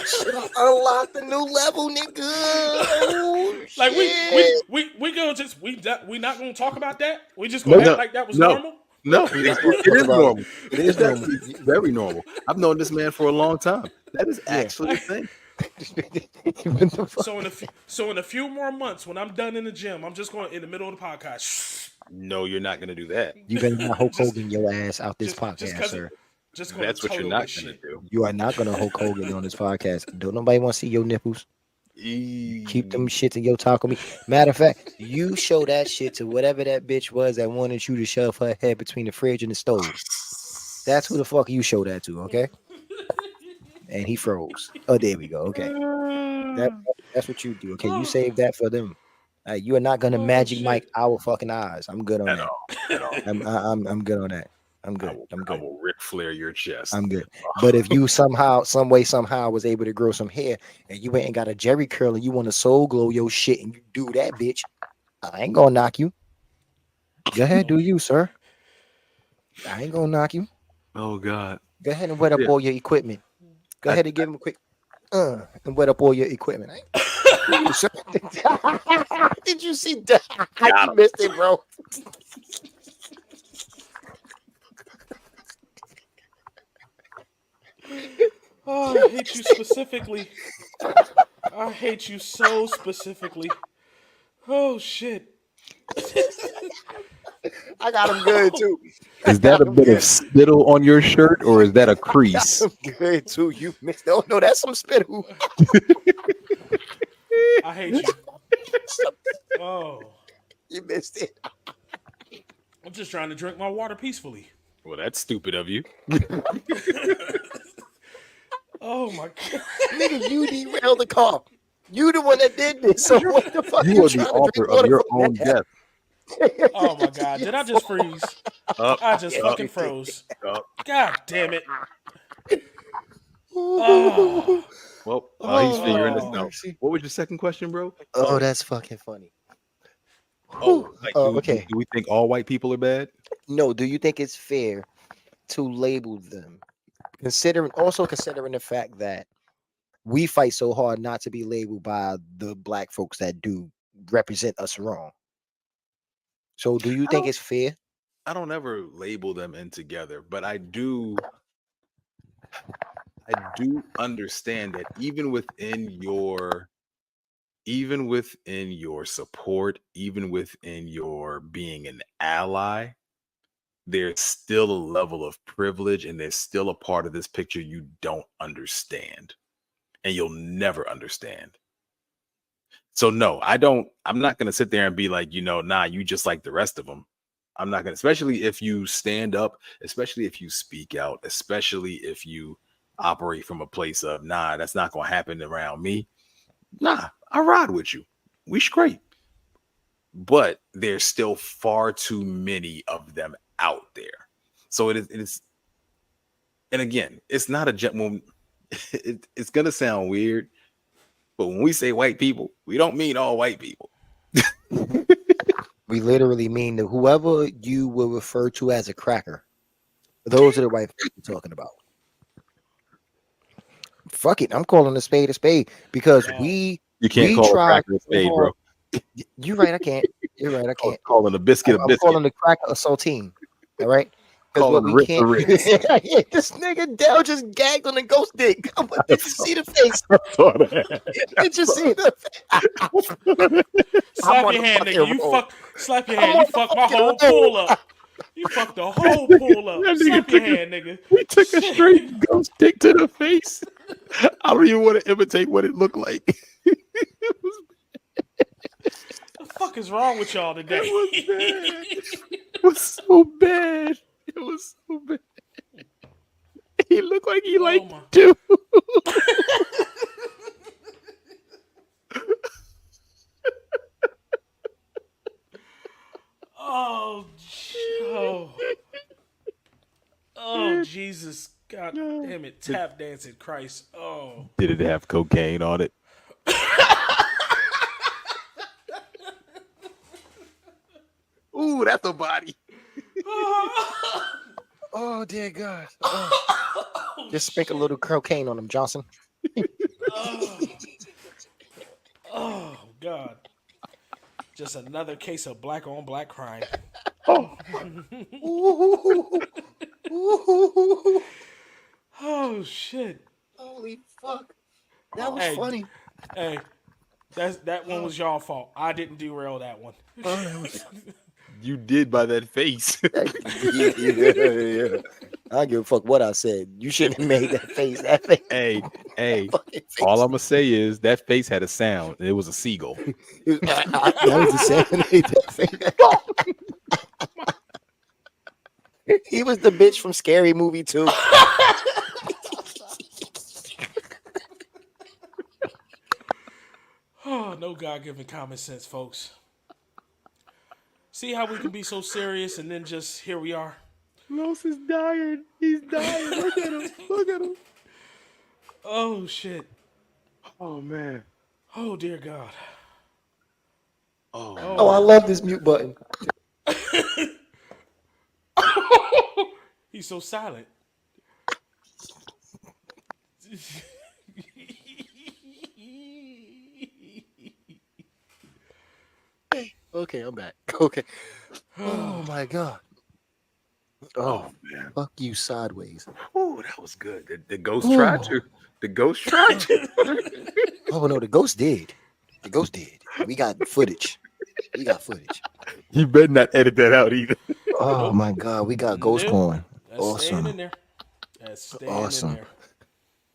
Shit, I unlocked the new level, nigga. Oh, Like shit. we gonna just we not gonna talk about that. We just gonna No, act like that was no, normal. no. We're not gonna It talk is about normal. it. It is It's normal. actually very normal. I've known this man for a long time. That is Yeah. actually a thing. What the fuck? So in a few more months, when I'm done in the gym, I'm just going in the middle of the podcast. No, you're not gonna do that. You better not Hulk just Hogan your ass out this just podcast, cause sir. just going That's to what you're total not this gonna shit. do. You are not gonna Hulk Hogan on this podcast. Don't nobody want to see your nipples. Keep them shits in your taco meat. Matter of fact, you show that shit to whatever that bitch was that wanted you to shove her head between the fridge and the stove. That's who the fuck you show that to, okay? And he froze. Oh, there we go. Okay, that's what you do. Okay, you save that for them. You are not gonna Oh, Magic shit. Mike our fucking eyes. I'm good on At that. all. At all. I'm good on that. I'm I good. will, I'm I good. will Ric Flair your chest. I'm good. But if you somehow, some way, somehow was able to grow some hair and you ain't got a Jerry curl and you want to soul glow your shit and you do that, bitch, I ain't gonna knock you. Go ahead, do you, sir. I ain't gonna knock you. Oh God. Go ahead and wet up Yeah. all your equipment. Go ahead and give him a quick and wet up all your equipment. Did you see that? You missed it, bro. Oh, I hate you specifically. I hate you so specifically. Oh shit. I got him good too. Is that a bit of spittle on your shirt or is that a crease? Good too. You missed. Oh no, that's some spittle. I hate you. Oh, You missed it. I'm just trying to drink my water peacefully. Well, that's stupid of you. Oh my god. Nigga, you derailed the car. You the one that did this. So what the fuck You are trying the to author drink of water your from own that? death. Oh my god. Did I just freeze? Up, I just up, fucking froze. up. God damn it. Oh, Well, he's Oh, figuring this oh, out. mercy. What was your second question, bro? Oh, that's fucking funny. Like, Okay. do we think all white people are bad? No, do you think it's fair to label them? Considering the fact that we fight so hard not to be labeled by the black folks that do represent us wrong. So do you think it's fair? I don't ever label them in together, but I do understand that even within your support, even within your being an ally, there's still a level of privilege and there's still a part of this picture you don't understand and you'll never understand. So no, I'm not going to sit there and be like, nah, you just like the rest of them. I'm not going to, especially if you stand up, especially if you speak out, especially if you operate from a place of, nah, that's not going to happen around me. Nah, I ride with you. We straight. But there's still far too many of them out there. So it is, and again, it's not a gentleman. It's going to sound weird, but when we say white people, we don't mean all white people. We literally mean that whoever you will refer to as a cracker. Those are the white people we're talking about. Fuck it, I'm calling a spade because No. we You can't we call a tried cracker a so spade, bro. hard. You're right, I can't. You're right, I can't. Calling a biscuit a I'm biscuit. calling the cracker a saltine. All right. Because Calling what we Ritz a can't. Ritz. This nigga Dell just gagged on the ghost dick. Did you see the face? Did you see the face? slap your hand, nigga. You fuck. Slap your hand. You fuck my whole fucking roll. pool up. You fucked the whole pool up. That nigga Slap your took a- hand, nigga. We took a straight ghost dick to the face. I don't even want to imitate what it looked like. The fuck is wrong with y'all today? It was so bad. It was so bad. He looked like he liked my. it too. Oh, Jesus. God damn it. Tap dancing Christ. Oh. Did it have cocaine on it? Ooh, that's a body. Oh dear God. Oh. Just sprinkle a little cocaine on him, Johnson. Oh, God. Just another case of black on black crime. Ooh. Ooh. Oh, shit. Holy fuck. That was Hey. funny. Hey, that one was y'all fault. I didn't derail that one. You did by that face. Yeah. I don't give a fuck what I said. You shouldn't have made that face. That face. Hey, Fucking face. all I'm gonna say is that face had a sound. And it was a seagull. That was the same. He was the bitch from Scary Movie too. Oh, no God-given common sense, folks. See how we can be so serious and then just here we are. Los is dying. He's dying. Look at him. Look at him. Oh shit. Oh man. Oh dear God. Oh, I love this mute button. He's so silent. Okay, I'm back. Okay. Oh my God. Oh, man. fuck you sideways. Oh, that was good. The ghost tried to. The ghost tried to. Oh no, the ghost did. The ghost did. We got footage. We got footage. You better not edit that out either. Oh my God, we got ghost Nope. porn. That's staying Awesome. in there. That's staying Awesome. in there.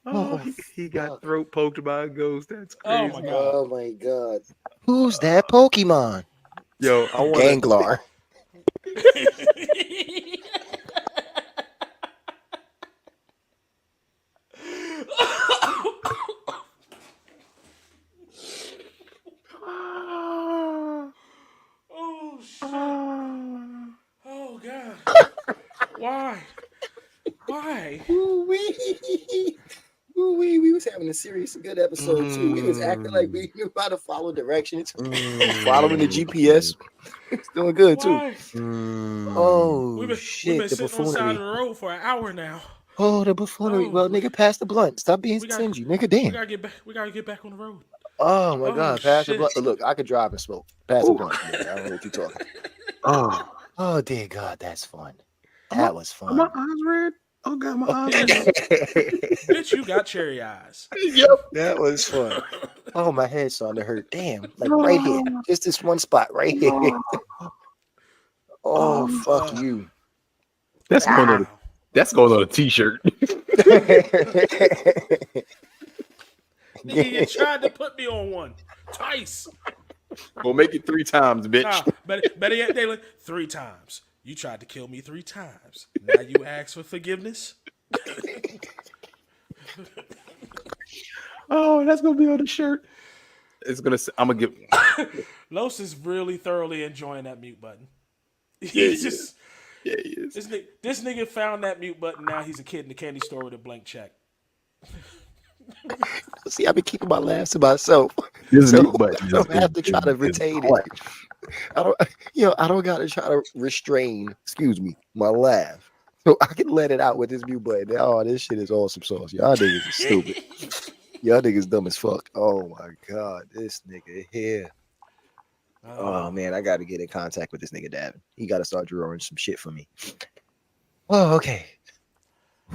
Oh, he got throat poked by a ghost. That's crazy. Oh my God. Oh my God. Who's that Pokemon? Yo, I want Ganglar. Oh shit. Oh God. Why? Why? Ooh-wee. Ooh-wee. We was having a serious good episode too. We was acting like we knew how to follow directions. Following the GPS. It's doing good too. Why? Oh We've been shit, the sitting on the side of buffoonery. the road for an hour now. Oh, the buffoonery. Oh, Well, nigga, pass the blunt. Stop being we got- stingy. Nigga, We damn. gotta get back. We gotta get back on the road. Oh my Oh, God, pass the shit. blunt. Look, I could drive and smoke. Pass the blunt. Nigga. I don't know what you're talking. Oh dear God, that's fun. That was fun. my eyes red. Oh God, my eyes red. Bitch, you got cherry eyes. That was fun. Oh, my head's starting to hurt. Damn, like right here. Just this one spot right here. Oh, fuck you. That's going on. That's going on a t-shirt. Nigga, you tried to put me on one twice. We'll make it 3 times, bitch. Nah, better yet, Dalen, 3 times. You tried to kill me 3 times. Now you ask for forgiveness. Oh, that's gonna be on the shirt. It's gonna. I'm gonna give. Los is really thoroughly enjoying that mute button. Yeah, He's just Yeah, he is. this nigga found that mute button. Now he's a kid in the candy store with a blank check. See, I've been keeping my laughs to myself. This So, mute button I don't is- have to try to is retain black. it. I don't gotta try to restrain, my laugh. So I can let it out with this mute button. Oh, this shit is awesome sauce. Y'all niggas is stupid. Y'all niggas dumb as fuck. Oh my God, this nigga here. Oh man, I gotta get in contact with this nigga Davin. He gotta start drawing some shit for me. Oh, okay.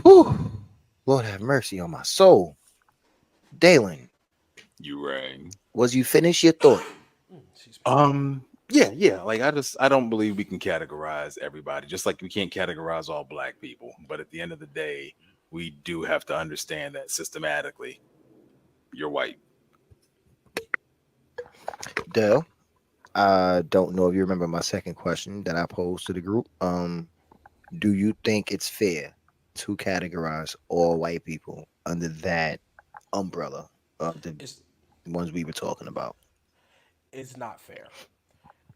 Whew. Lord have mercy on my soul. Dalen, You rang. was you finished your thought? Yeah. Like I don't believe we can categorize everybody, just like we can't categorize all black people. But at the end of the day, we do have to understand that systematically, you're white. Dale, I don't know if you remember my second question that I posed to the group. Do you think it's fair to categorize all white people under that umbrella of the It's ones we were talking about? it's not fair.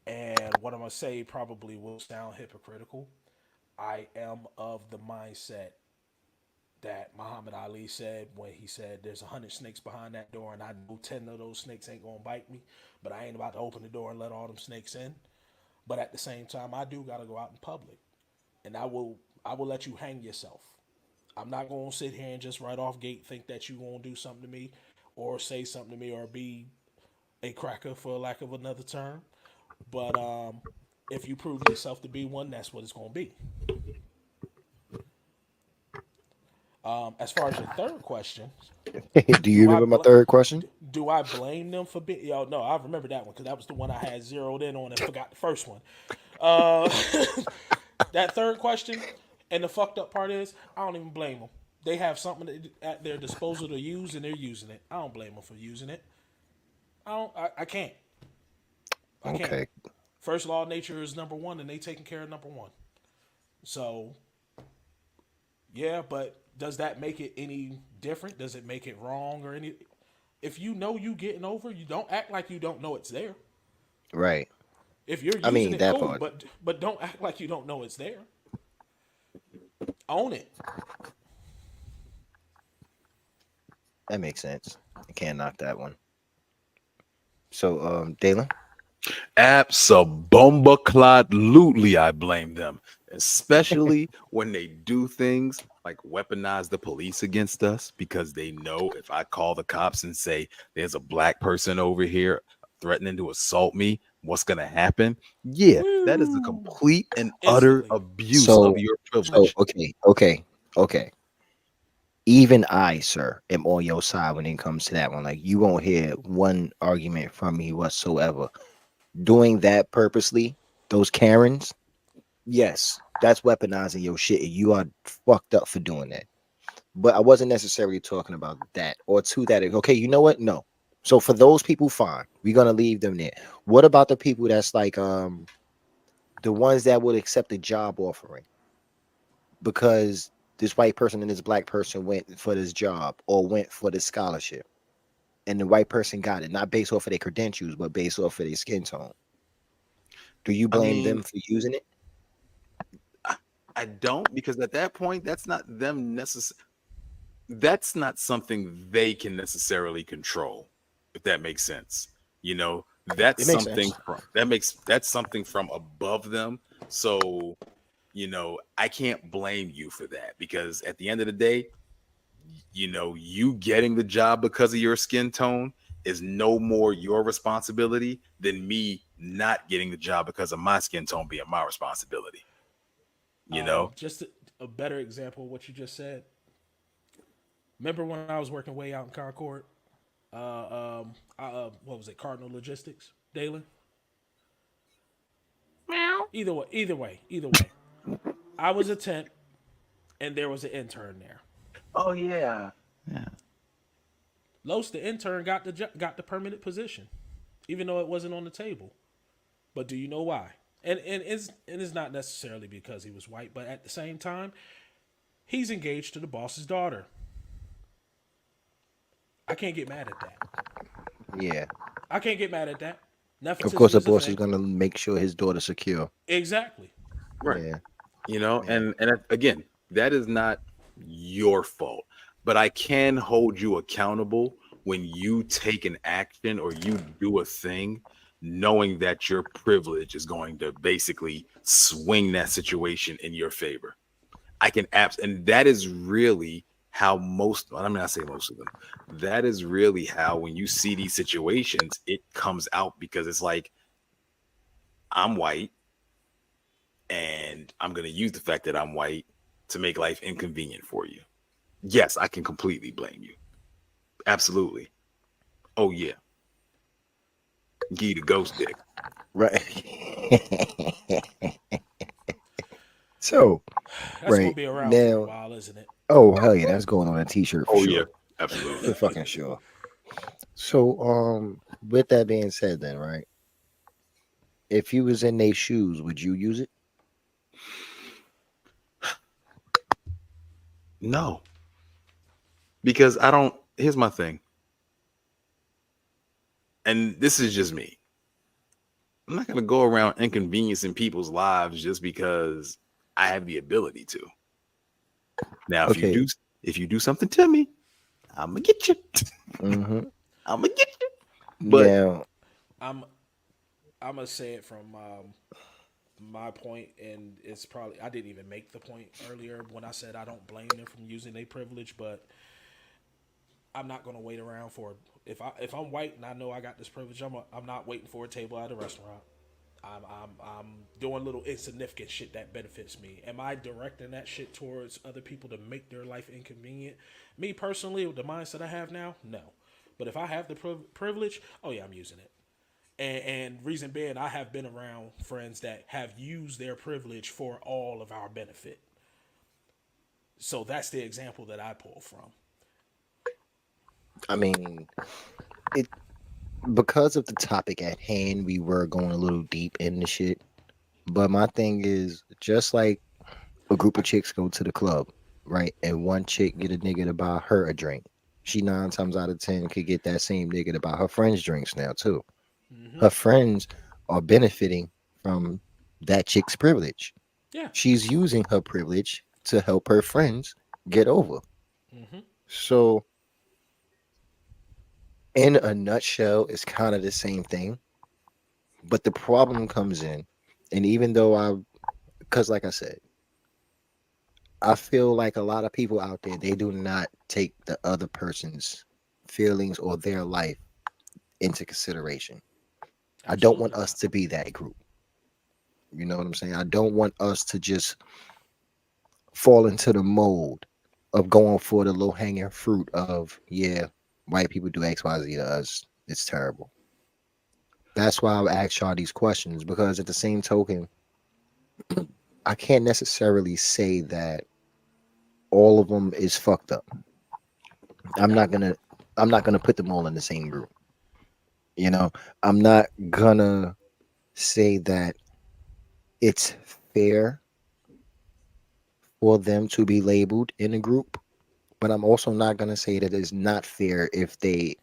And what I'm gonna say probably will sound hypocritical. I am of the mindset that Muhammad Ali said when he said there's 100 snakes behind that door and I know 10 of those snakes ain't gonna bite me, but I ain't about to open the door and let all them snakes in. But at the same time, I do gotta go out in public, and I will let you hang yourself. I'm not gonna sit here and just right off gate think that you gonna do something to me, or say something to me, or be a cracker for lack of another term. But if you prove yourself to be one, that's what it's gonna be. As far as your third question, Do you do I remember my bl- third question? do I blame them for being? Yo, no, I remember that one because that was the one I had zeroed in on and forgot the first one. Uh, that third question, and the fucked up part is, I don't even blame them. They have something at their disposal to use, and they're using it. I don't blame them for using it. I don't. I can't. I can't. Okay. First law of nature is number one, and they taking care of number one. So yeah, but does that make it any different? Does it make it wrong or any? If you know you getting over, you don't act like you don't know it's there. Right. If you're I using mean it, that cool, part. but don't act like you don't know it's there. Own it. That makes sense. I can't knock that one. So, Dalen. Absolutely, I blame them, especially when they do things like weaponize the police against us because they know if I call the cops and say there's a black person over here threatening to assault me, what's going to happen? Yeah, that is a Woo. complete and utter Instantly. abuse of So, your so privilege. okay. Even I, sir, am on your side when it comes to that one. Like you won't hear one argument from me whatsoever. Doing that purposely, those Karens, yes, that's weaponizing your shit, and you are fucked up for doing that. But I wasn't necessarily talking about that or to that. Okay, you know what? No. So for those people, fine. We're gonna leave them there. What about the people that's like the ones that would accept a job offering because this white person and this black person went for this job or went for this scholarship and the white person got it, not based off of their credentials, but based off of their skin tone. Do you I blame mean, them for using it? I, I don't because at that point, that's not them necessarily. That's not something they can necessarily control, if that makes sense. You know, It makes sense. that's something from above them. So, I can't blame you for that because at the end of the day, you getting the job because of your skin tone is no more your responsibility than me not getting the job because of my skin tone being my responsibility. You know? Just a better example of what you just said. Remember when I was working way out in Concord? What was it? Cardinal Logistics, Dalen. Either way. I was a temp, and there was an intern there. Oh yeah. Yeah. Los, the intern, got the permanent position, even though it wasn't on the table. But do you know why? And it's not necessarily because he was white, but at the same time, he's engaged to the boss's daughter. I can't get mad at that. Yeah. I can't get mad at that. Of course, Nepotism the is a boss is thing. gonna make sure his daughter's secure. Exactly. Right. Yeah. Yeah. And again, that is not your fault, but I can hold you accountable when you take an action or you do a thing knowing that your privilege is going to basically swing that situation in your favor. I can and that is really how I'm not saying most of them. That is really how when you see these situations, it comes out because it's like I'm white and I'm going to use the fact that I'm white to make life inconvenient for you. Yes, I can completely blame you. Absolutely. Oh yeah. Give you the ghost dick. Right. So, That's gonna right be around for a now, while, isn't it? oh hell yeah, that's going on a t-shirt for Oh yeah. sure. For Absolutely. fucking sure. So, with that being said, then, right? If you was in their shoes, would you use it? No. Because I don't here's my thing. And this is just me. I'm not going to go around inconveniencing people's lives just because I have the ability to. Now, Okay. if you do something to me, I'm gonna get you. Mm-hmm. I'm gonna get you. But Now, I'm I'm gonna say it from my point, and it's probably I didn't even make the point earlier when I said I don't blame them from using their privilege, but I'm not gonna wait around for if I'm white and I know I got this privilege, I'm not waiting for a table at a restaurant. I'm doing little insignificant shit that benefits me. Am I directing that shit towards other people to make their life inconvenient? Me personally, with the mindset I have now, no. But if I have the privilege, oh yeah, I'm using it. And reason being, I have been around friends that have used their privilege for all of our benefit. So that's the example that I pull from. I mean, it because of the topic at hand, we were going a little deep in the shit. But my thing is, just like a group of chicks go to the club, right? And one chick get a nigga to buy her a drink. She 9 times out of 10 could get that same nigga to buy her friends drinks now too. Mm-hmm. Her friends are benefiting from that chick's privilege. Yeah. She's using her privilege to help her friends get over. Mm-hmm. So, in a nutshell, it's kind of the same thing. But the problem comes in, and even though because like I said, I feel like a lot of people out there, they do not take the other person's feelings or their life into consideration. I don't want Absolutely us not. to be that group. You know what I'm saying? I don't want us to just fall into the mold of going for the low hanging fruit of, yeah, white people do XYZ to us. It's terrible. That's why I ask y'all these questions, because at the same token, I can't necessarily say that all of them is fucked up. I'm not gonna I'm not gonna put them all in the same group. You know, I'm not gonna say that it's fair for them to be labeled in a group, but I'm also not gonna say that it's not fair if they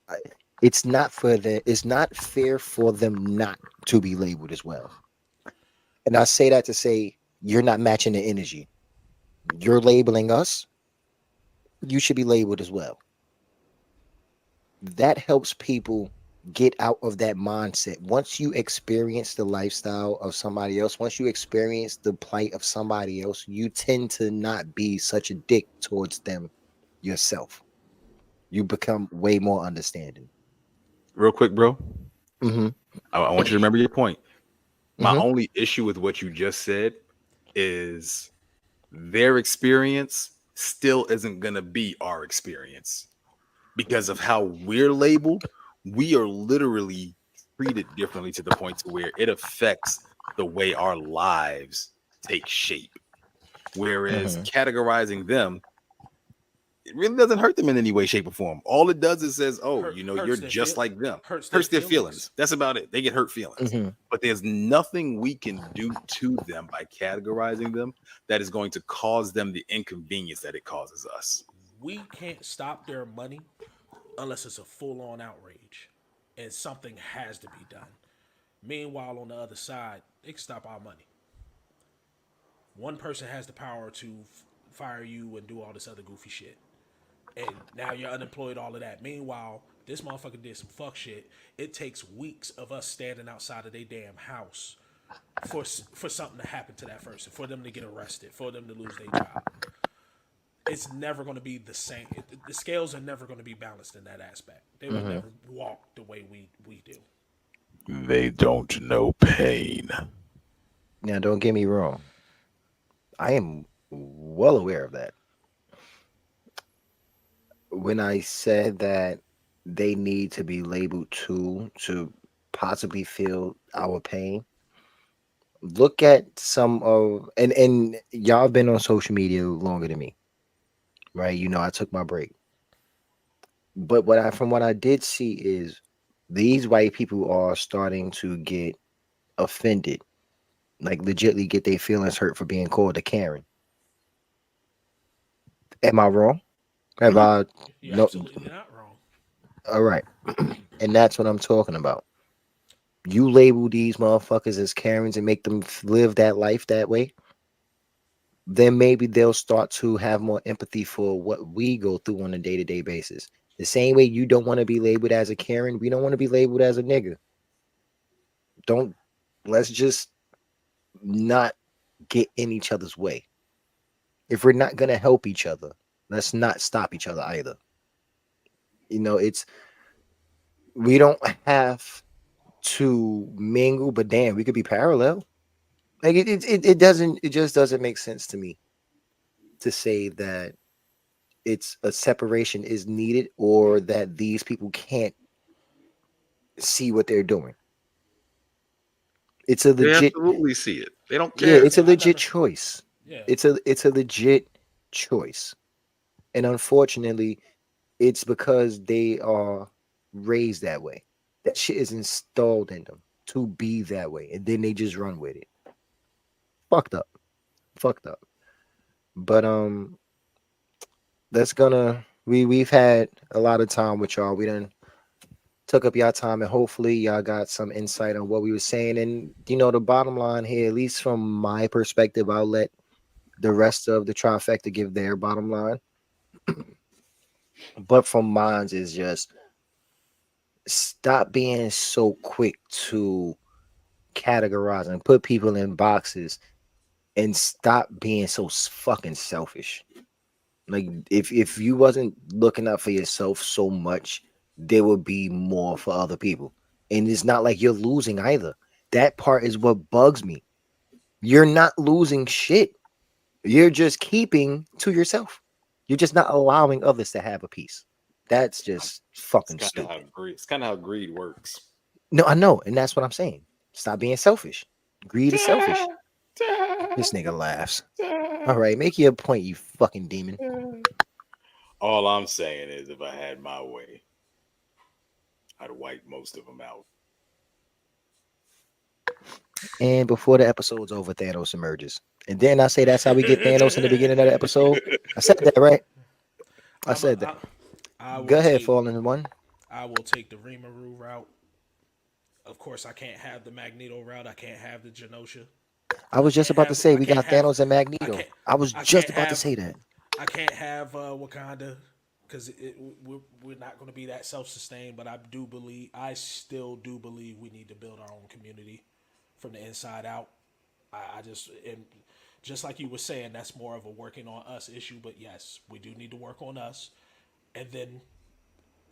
I- it's not fair for them not to be labeled as well. And I say that to say you're not matching the energy. You're labeling us, you should be labeled as well. That helps people get out of that mindset. Once you experience the lifestyle of somebody else, once you experience the plight of somebody else, you tend to not be such a dick towards them yourself. You become way more understanding. Real quick, bro. Mm-hmm. I want you to remember your point. My Mm-hmm. only issue with what you just said is their experience still isn't going to be our experience because of how we're labeled. We are literally treated differently to the point to where it affects the way our lives take shape. Whereas Mm-hmm. categorizing them, it really doesn't hurt them in any way, shape, or form. All it does is says, "Oh, you're Hurts their just feel like them." hurts their Hurts their feelings. feelings. That's about it. They get hurt feelings. Mm-hmm. But there's nothing we can do to them by categorizing them that is going to cause them the inconvenience that it causes us. We can't stop their money unless it's a full on outrage, and something has to be done. Meanwhile, on the other side, they can stop our money. One person has the power to fire you and do all this other goofy shit, and now you're unemployed. All of that. Meanwhile, this motherfucker did some fuck shit. It takes weeks of us standing outside of their damn house for something to happen to that person, for them to get arrested, for them to lose their job. It's never going to be the same. The scales are never going to be balanced in that aspect. They will Mm-hmm. never walk the way we do. They don't know pain. Now, don't get me wrong. I am well aware of that. When I said that they need to be labeled too to possibly feel our pain, look at some of and y'all been on social media longer than me, right? You know, I took my break. But what I did see is these white people are starting to get offended, like legitly get their feelings hurt for being called a Karen. Am I wrong? Have No, I you're no absolutely not wrong. all right. And that's what I'm talking about. You label these motherfuckers as Karens and make them live that life that way, then maybe they'll start to have more empathy for what we go through on a day-to-day basis. The same way you don't want to be labeled as a Karen, we don't want to be labeled as a nigga. Don't Let's just not get in each other's way. If we're not gonna help each other, let's not stop each other either. You know, it's we don't have to mingle, but damn, we could be parallel. Like it doesn't, it just doesn't make sense to me to say that it's a separation is needed or that these people can't see what they're doing. It's a They legit, absolutely see it. They don't yeah, care. it's a Yeah, I legit never. choice. Yeah, It's a legit choice. And unfortunately, it's because they are raised that way. That shit is installed in them to be that way. And then they just run with it. Fucked up. Fucked up. But that's gonna we've had a lot of time with y'all. We done took up y'all time and hopefully y'all got some insight on what we were saying. And the bottom line here, at least from my perspective, I'll let the rest of the trifecta give their bottom line. But from mine's is just stop being so quick to categorize and put people in boxes and stop being so fucking selfish. Like if you wasn't looking out for yourself so much, there would be more for other people. And it's not like you're losing either. That part is what bugs me. You're not losing shit. You're just keeping to yourself. You're just not allowing others to have a piece. That's just fucking stupid. It's kind of how greed works. No, I know, and that's what I'm saying. Stop being selfish. Greed is selfish. This nigga laughs. All right, make your point, you fucking demon. All I'm saying is, if I had my way, I'd wipe most of them out. And before the episode's over, Thanos emerges. And then I say that's how we get Thanos in the beginning of the episode. I said that, right? I said that. I will Go ahead, take. Fallen One. I will take the Rimaru route. Of course, I can't have the Magneto route. I can't have the Genosha. I was just about to say I we can't got have. Thanos and I Magneto. can't. I was I just can't about to have. say that. I can't have Wakanda because we're not going to be that self-sustained. But I still do believe we need to build our own community from the inside out. I just and just like you were saying, that's more of a working on us issue. But yes, we do need to work on us, and then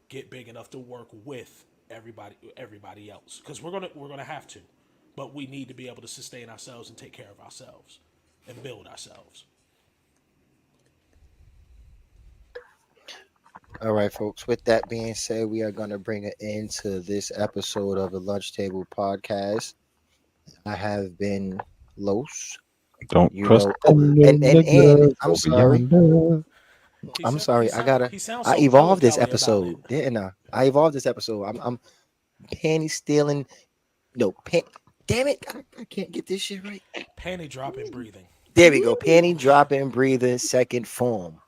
get big enough to work with everybody else because we're gonna have to. But we need to be able to sustain ourselves and take care of ourselves and build ourselves. All right, folks. With that being said, we are going to bring it into this episode of the Lunch Table Podcast. I have been Los. Don't You trust know. Oh, any and niggas I'm over sorry. yonder. I'm sorry. He sounds I so evolved this Joe Kelly about it. episode, didn't I? I evolved this episode. I'm panty stealing. No, damn it! I can't get this shit right. Panty dropping, breathing. There we go. Panty dropping, breathing, second form.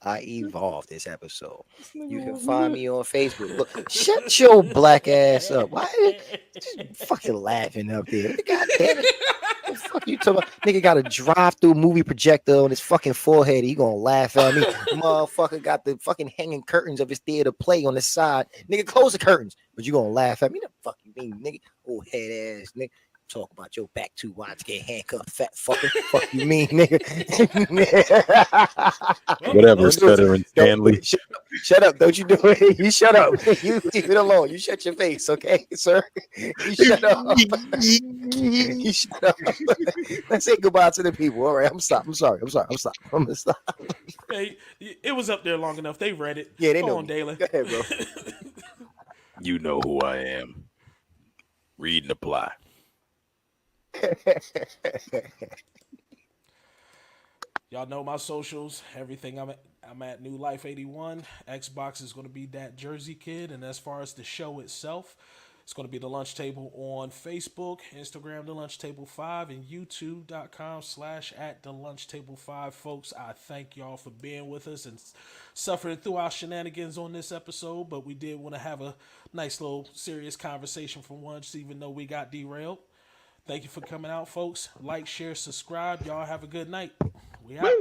I evolved this episode. You can find me on Facebook. Look, shut your black ass up. Why just fucking laughing up there? God damn it. What the fuck you talking about? Nigga got a drive-through movie projector on his fucking forehead. He gonna laugh at me. Motherfucker got the fucking hanging curtains of his theater play on the side. Nigga, close the curtains. But you gonna laugh at me? The fuck you mean, nigga? Old head ass nigga. Talk about your back too wide to get handcuffed, fat fucker. Fuck you mean, nigga? Whatever, Don't do it. Stuttering Stanley. Shut up. Don't you do it. You shut up. You leave it alone. You shut your face, okay, sir? You shut up. You shut up. Let's say goodbye to the people. All right. I'm sorry. I'm sorry. I'm sorry. I'm gonna stop. Hey, it was up there long enough. They read it. Yeah, they Go know. on, Dalen. Go ahead, bro. You know who I am. Read and apply. Y'all know my socials. Everything I'm at New Life 81. Xbox is going to be that Jersey Kid, and as far as the show itself, it's going to be The Lunch Table on Facebook, Instagram, The Lunch Table 5, and YouTube.com/at The Lunch Table 5. Folks, I thank y'all for being with us and suffering through our shenanigans on this episode, but we did want to have a nice little serious conversation for once, even though we got derailed. Thank you for coming out, folks. Like, share, subscribe. Y'all have a good night. We out.